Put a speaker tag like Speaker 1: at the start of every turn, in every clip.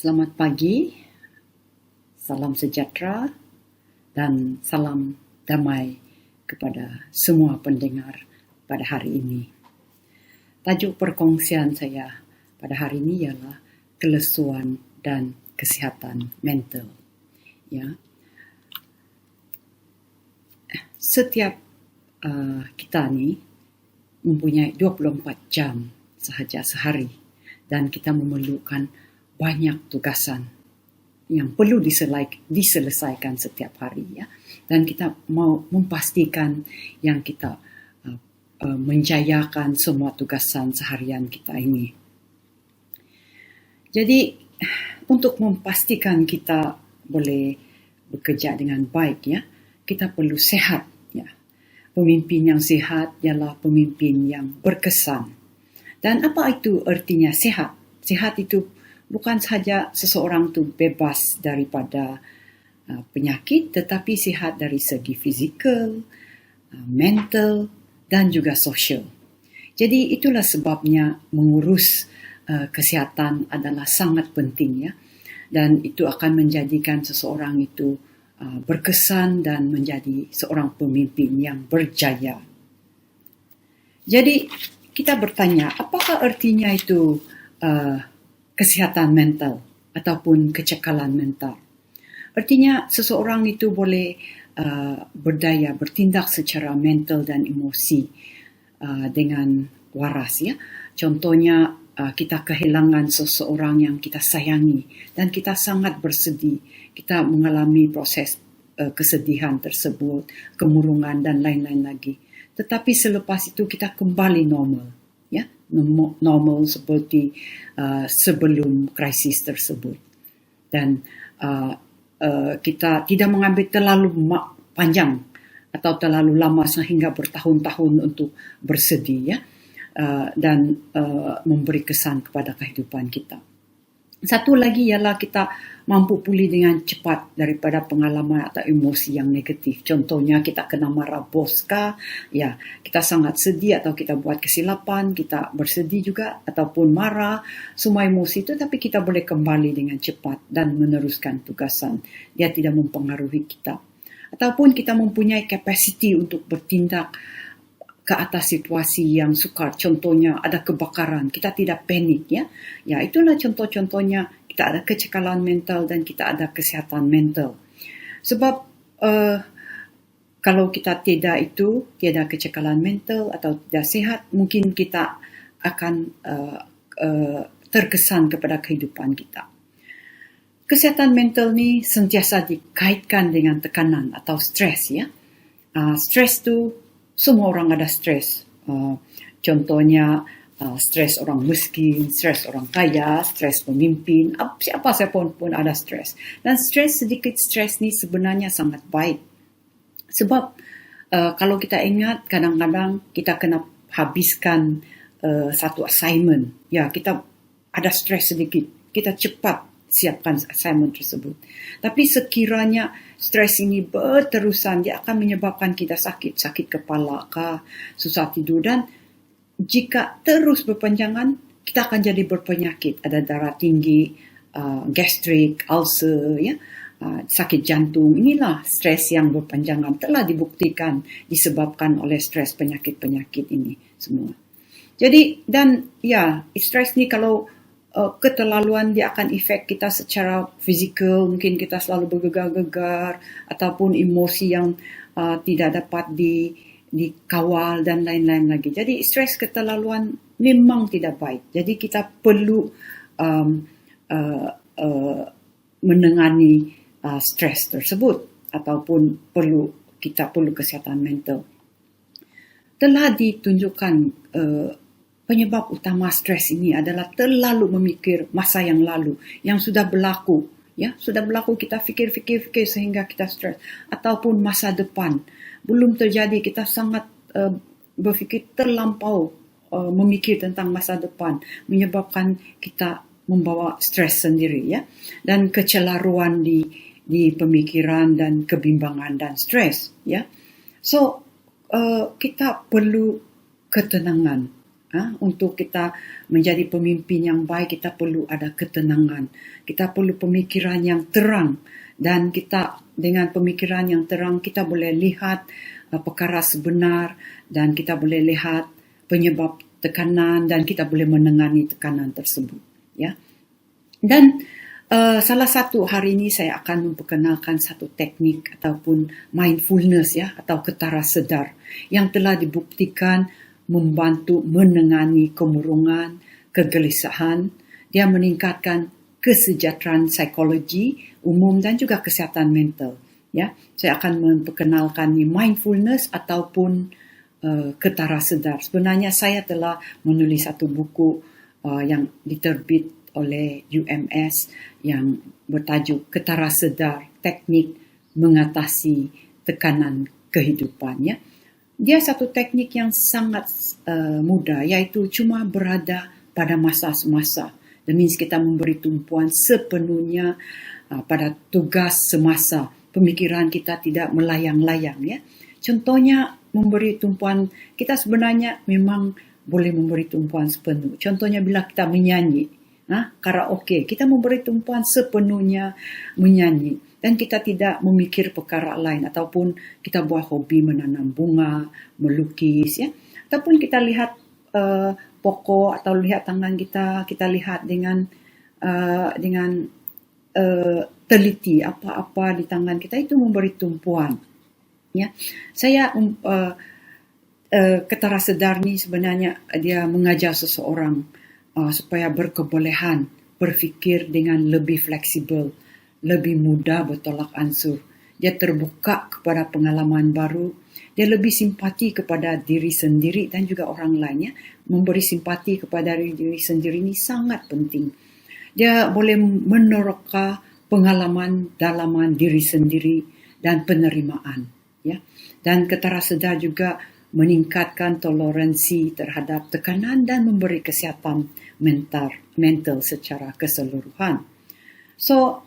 Speaker 1: Selamat pagi, salam sejahtera dan salam damai kepada semua pendengar pada hari ini. Tajuk perkongsian saya pada hari ini ialah kelesuan dan kesihatan mental. Ya, setiap kita ni mempunyai 24 jam sahaja sehari dan kita memerlukan banyak tugasan yang perlu diselesaikan setiap hari, ya. Dan kita mau memastikan yang kita menjayakan semua tugasan seharian kita ini. Jadi untuk memastikan kita boleh bekerja dengan baik, ya, kita perlu sehat, ya. Pemimpin yang sehat ialah pemimpin yang berkesan. Dan apa itu artinya sehat? Sehat itu bukan sahaja seseorang itu bebas daripada penyakit, tetapi sihat dari segi fizikal, mental dan juga sosial. Jadi itulah sebabnya mengurus kesihatan adalah sangat penting, ya. Dan itu akan menjadikan seseorang itu berkesan dan menjadi seorang pemimpin yang berjaya. Jadi kita bertanya, apakah artinya itu kesihatan mental ataupun kecekalan mental? Artinya seseorang itu boleh berdaya bertindak secara mental dan emosi dengan waras, ya. Contohnya kita kehilangan seseorang yang kita sayangi dan kita sangat bersedih. Kita mengalami proses kesedihan tersebut, kemurungan dan lain-lain lagi. Tetapi selepas itu kita kembali normal, ya, normal seperti sebelum krisis tersebut. Dan kita tidak mengambil terlalu panjang atau terlalu lama sehingga bertahun-tahun untuk bersedih, ya, dan memberi kesan kepada kehidupan kita. Satu lagi ialah kita mampu pulih dengan cepat daripada pengalaman atau emosi yang negatif. Contohnya kita kena marah bos kah, ya, kita sangat sedih atau kita buat kesilapan, kita bersedih juga ataupun marah, semua emosi itu, tapi kita boleh kembali dengan cepat dan meneruskan tugasan. Dia tidak mempengaruhi kita. Ataupun kita mempunyai kapasiti untuk bertindak ke atas situasi yang sukar. Contohnya ada kebakaran, kita tidak panik, ya. Ya, itulah contoh-contohnya kita ada kecekalan mental dan kita ada kesihatan mental. Sebab kalau kita tiada kecekalan mental atau tidak sehat, mungkin kita akan terkesan kepada kehidupan kita. Kesihatan mental ni sentiasa dikaitkan dengan tekanan atau stres, ya. Stres tu semua orang ada stres. Contohnya stres orang miskin, stres orang kaya, stres pemimpin, siapa pun ada stres. Dan sedikit stres ni sebenarnya sangat baik. Sebab kalau kita ingat, kadang-kadang kita kena habiskan satu assignment. Ya, kita ada stres sedikit, kita cepat siapkan assignment tersebut. Tapi sekiranya stres ini berterusan, dia akan menyebabkan kita sakit kepala kah, susah tidur, dan jika terus berpanjangan, kita akan jadi berpenyakit. Ada darah tinggi, gastrik, ulcer, ya, sakit jantung. Inilah stres yang berpanjangan, telah dibuktikan disebabkan oleh stres penyakit-penyakit ini semua. Jadi, dan ya, stres ni kalau keterlaluan, dia akan efek kita secara fizikal, mungkin kita selalu bergegar-gegar ataupun emosi yang tidak dapat dikawal dan lain-lain lagi. Jadi stres keterlaluan memang tidak baik. Jadi kita perlu menangani stres tersebut ataupun kita perlu kesihatan mental. Telah ditunjukkan penyebab utama stres ini adalah terlalu memikir masa yang lalu, yang sudah berlaku. Ya, sudah berlaku, kita fikir sehingga kita stres. Ataupun masa depan, belum terjadi, kita sangat berfikir terlampau, memikir tentang masa depan, menyebabkan kita membawa stres sendiri, ya. Dan kecelaruan di pemikiran dan kebimbangan dan stres, ya. So, kita perlu ketenangan Untuk kita menjadi pemimpin yang baik, kita perlu ada ketenangan. Kita perlu pemikiran yang terang. Dan kita dengan pemikiran yang terang, kita boleh lihat perkara sebenar. Dan kita boleh lihat penyebab tekanan. Dan kita boleh menangani tekanan tersebut. Ya. Dan salah satu hari ini saya akan memperkenalkan satu teknik ataupun mindfulness atau ketara sedar yang telah dibuktikan membantu menangani kemurungan, kegelisahan. Dia meningkatkan kesejahteraan psikologi umum dan juga kesihatan mental. Ya, saya akan memperkenalkan mindfulness ataupun ketara sedar. Sebenarnya saya telah menulis satu buku yang diterbit oleh UMS yang bertajuk Ketara Sedar, Teknik Mengatasi Tekanan Kehidupan. Ya. Dia satu teknik yang sangat mudah, iaitu cuma berada pada masa semasa. That means kita memberi tumpuan sepenuhnya pada tugas semasa. Pemikiran kita tidak melayang-layang. Ya. Contohnya memberi tumpuan, kita sebenarnya memang boleh memberi tumpuan sepenuh. Contohnya bila kita menyanyi, karaoke, kita memberi tumpuan sepenuhnya menyanyi. Dan kita tidak memikir perkara lain. Ataupun kita buat hobi menanam bunga, melukis. Ya. Ataupun kita lihat pokok atau lihat tangan kita lihat dengan teliti apa-apa di tangan kita, itu memberi tumpuan. Ya. Saya ketara sedar ni sebenarnya dia mengajar seseorang supaya berkebolehan berfikir dengan lebih fleksibel, lebih mudah bertolak ansur. Dia terbuka kepada pengalaman baru. Dia lebih simpati kepada diri sendiri dan juga orang lainnya. Memberi simpati kepada diri sendiri ini sangat penting. Dia boleh menerka pengalaman dalaman diri sendiri dan penerimaan. Ya. Dan ketara sedar juga meningkatkan toleransi terhadap tekanan dan memberi kesihatan mental secara keseluruhan. So,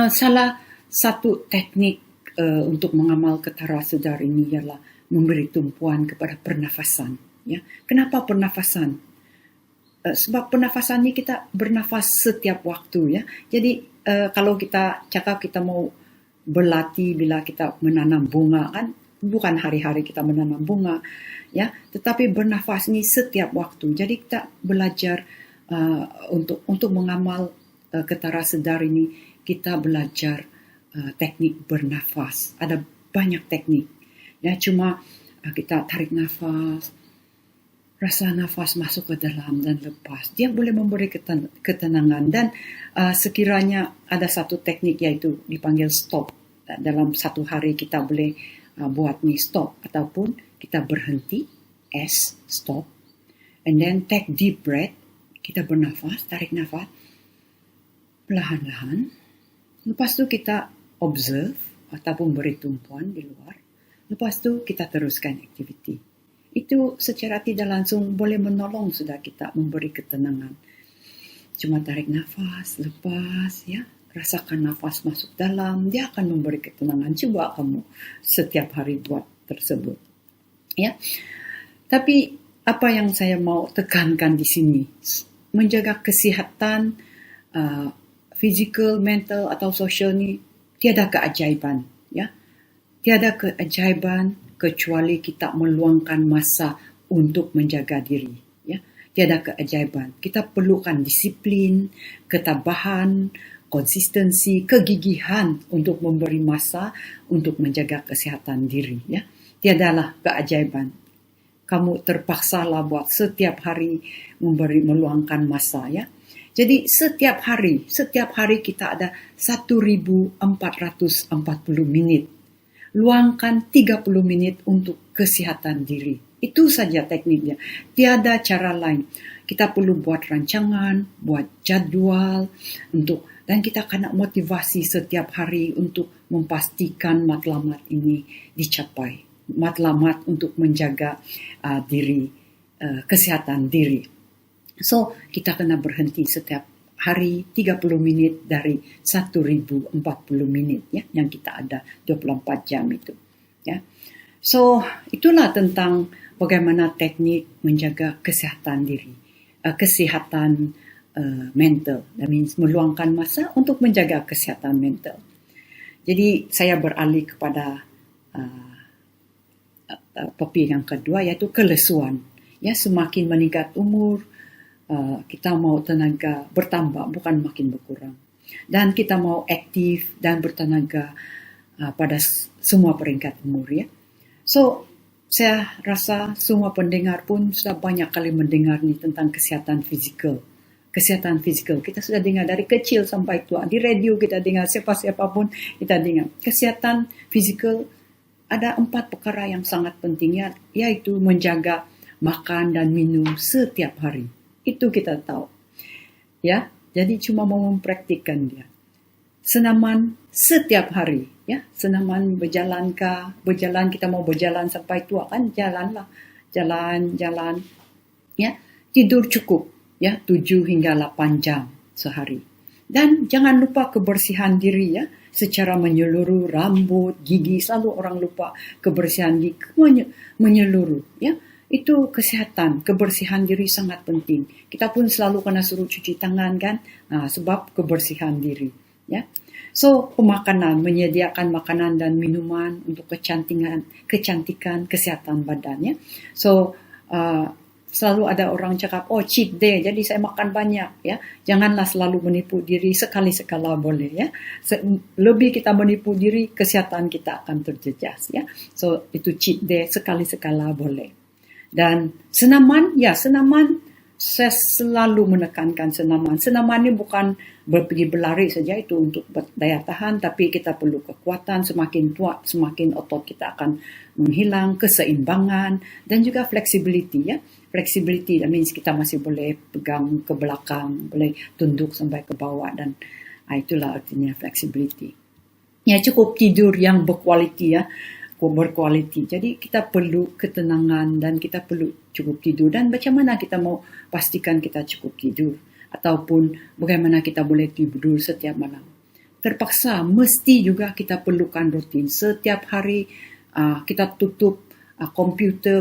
Speaker 1: salah satu teknik untuk mengamal ketara sedar ini ialah memberi tumpuan kepada pernafasan. Ya. Kenapa pernafasan? Sebab pernafasan ini kita bernafas setiap waktu. Ya. Jadi kalau kita cakap kita mau berlatih bila kita menanam bunga, kan bukan hari-hari kita menanam bunga, ya, tetapi bernafas ini setiap waktu. Jadi kita belajar untuk mengamal ketara sedar ini. Kita belajar teknik bernafas. Ada banyak teknik. Ya, cuma kita tarik nafas, rasa nafas masuk ke dalam dan lepas. Dia boleh memberi ketenangan. Dan sekiranya ada satu teknik iaitu dipanggil stop. Dalam satu hari kita boleh buat ni stop. Ataupun kita berhenti, S, stop. And then take deep breath. Kita bernafas, tarik nafas. Perlahan-lahan. Lepas tu kita observe ataupun beri tumpuan di luar. Lepas tu kita teruskan aktiviti. Itu secara tidak langsung boleh menolong sudah kita memberi ketenangan. Cuma tarik nafas, lepas, ya. Rasakan nafas masuk dalam, dia akan memberi ketenangan. Cuba kamu setiap hari buat tersebut. Ya. Tapi apa yang saya mau tekankan di sini, menjaga kesihatan physical, mental atau sosial ni tiada keajaiban, ya. Tiada keajaiban kecuali kita meluangkan masa untuk menjaga diri, ya. Tiada keajaiban. Kita perlukan disiplin, ketabahan, konsistensi, kegigihan untuk memberi masa untuk menjaga kesihatan diri, ya. Tiadalah keajaiban. Kamu terpaksalah buat setiap hari meluangkan masa, ya. Jadi setiap hari kita ada 1.440 minit. Luangkan 30 menit untuk kesihatan diri. Itu saja tekniknya. Tiada cara lain. Kita perlu buat rancangan, buat jadual, dan kita kena motivasi setiap hari untuk memastikan matlamat ini dicapai. Matlamat untuk menjaga diri, kesihatan diri. So, kita kena berhenti setiap hari 30 minit dari 1.040 minit, ya, yang kita ada 24 jam itu. Ya. So, itulah tentang bagaimana teknik menjaga kesihatan diri, kesihatan mental. That means meluangkan masa untuk menjaga kesihatan mental. Jadi, saya beralih kepada topik yang kedua, iaitu kelesuan. Ya, semakin meningkat umur, kita mau tenaga bertambah, bukan makin berkurang. Dan kita mau aktif dan bertenaga pada semua peringkat umur, ya. So, saya rasa semua pendengar pun sudah banyak kali mendengar ni tentang kesihatan fizikal. Kesihatan fizikal kita sudah dengar dari kecil sampai tua. Di radio kita dengar, siapa-siapa pun kita dengar. Kesihatan fizikal ada 4 perkara yang sangat penting, yaitu menjaga makan dan minum setiap hari. Itu kita tahu. Ya, jadi cuma mau mempraktikkan dia. Senaman setiap hari, ya. Senaman berjalan, kita mau berjalan sampai tua kan, jalanlah. Jalan, ya. Tidur cukup, ya, 7 hingga 8 jam sehari. Dan jangan lupa kebersihan diri, ya, secara menyeluruh, rambut, gigi, selalu orang lupa kebersihan gigi menyeluruh, ya. Itu kesihatan, kebersihan diri sangat penting. Kita pun selalu kena suruh cuci tangan kan, sebab kebersihan diri, ya. So, pemakanan, menyediakan makanan dan minuman untuk kecantikan, kesihatan badannya. So, selalu ada orang cakap, cheat day, jadi saya makan banyak, ya. Janganlah selalu menipu diri, sekali-sekala boleh, ya. Lebih kita menipu diri, kesihatan kita akan terjejas, ya. So, itu cheat day, sekali-sekala boleh. Dan senaman, saya selalu menekankan senaman. Senaman ini bukan pergi berlari saja, itu untuk daya tahan, tapi kita perlu kekuatan. Semakin tua, semakin otot kita akan menghilang, keseimbangan, dan juga flexibility, ya. Flexibility, that means kita masih boleh pegang ke belakang, boleh tunduk sampai ke bawah, dan itulah artinya flexibility. Ya, cukup tidur yang berkualiti, ya. Berkualiti. Jadi kita perlu ketenangan dan kita perlu cukup tidur. Dan macam mana kita mau pastikan kita cukup tidur? Ataupun bagaimana kita boleh tidur setiap malam? Terpaksa, mesti juga kita perlukan rutin. Setiap hari kita tutup komputer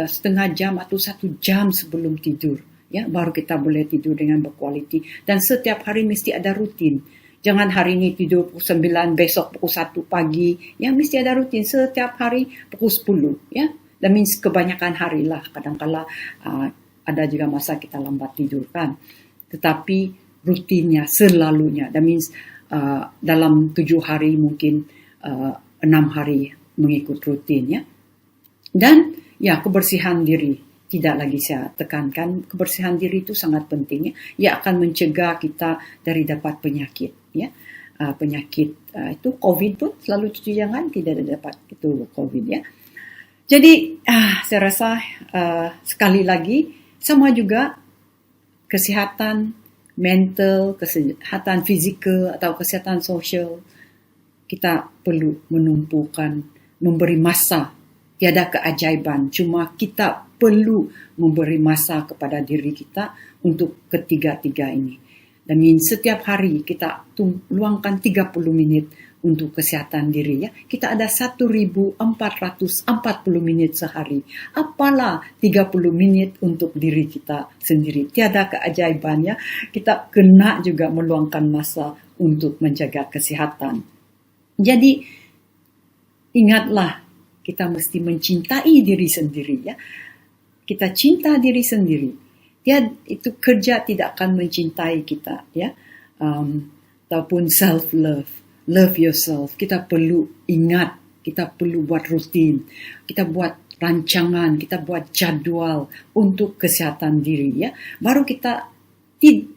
Speaker 1: setengah jam atau 1 jam sebelum tidur. Ya, baru kita boleh tidur dengan berkualiti. Dan setiap hari mesti ada rutin. Jangan hari ini tidur pukul 9, besok pukul 1 pagi. Ya, mesti ada rutin. Setiap hari pukul 10. Ya, that means kebanyakan hari lah. Kadang-kala ada juga masa kita lambat tidur kan. Tetapi rutinnya, selalunya. That means dalam 7 hari mungkin 6 hari mengikut rutin, ya. Dan ya, kebersihan diri. Tidak lagi saya tekankan, kebersihan diri itu sangat penting, ya. Ia akan mencegah kita dari dapat penyakit, ya. Penyakit itu COVID pun selalu cuci tangan, tidak dapat itu COVID, ya. Jadi saya rasa sekali lagi sama juga kesihatan mental, kesihatan fizikal atau kesihatan sosial, kita perlu menumpukan, memberi masa. Tiada keajaiban, cuma kita perlu memberi masa kepada diri kita untuk ketiga-tiga ini. Dan setiap hari kita luangkan 30 menit untuk kesihatan diri, ya. Kita ada 1.440 menit sehari. Apalah 30 menit untuk diri kita sendiri. Tiada keajaiban, ya. Kita kena juga meluangkan masa untuk menjaga kesihatan. Jadi ingatlah, kita mesti mencintai diri sendiri, ya. Kita cinta diri sendiri. Itu kerja tidak akan mencintai kita, ya. Ataupun self-love. Love yourself. Kita perlu ingat, kita perlu buat rutin. Kita buat rancangan, kita buat jadual untuk kesihatan diri, ya. Baru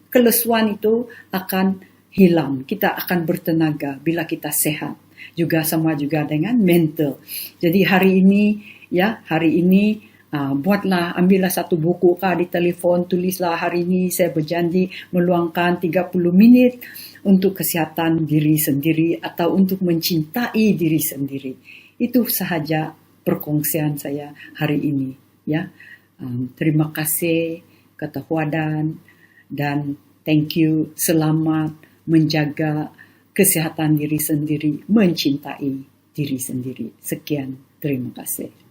Speaker 1: kelesuan itu akan hilang. Kita akan bertenaga bila kita sehat. Juga sama juga dengan mental. Jadi hari ini ambillah satu buku di telefon, tulislah hari ini saya berjanji meluangkan 30 menit untuk kesihatan diri sendiri atau untuk mencintai diri sendiri. Itu sahaja perkongsian saya hari ini, ya. Terima kasih, kata Huadan, dan thank you, selamat menjaga kesihatan diri sendiri, mencintai diri sendiri. Sekian, terima kasih.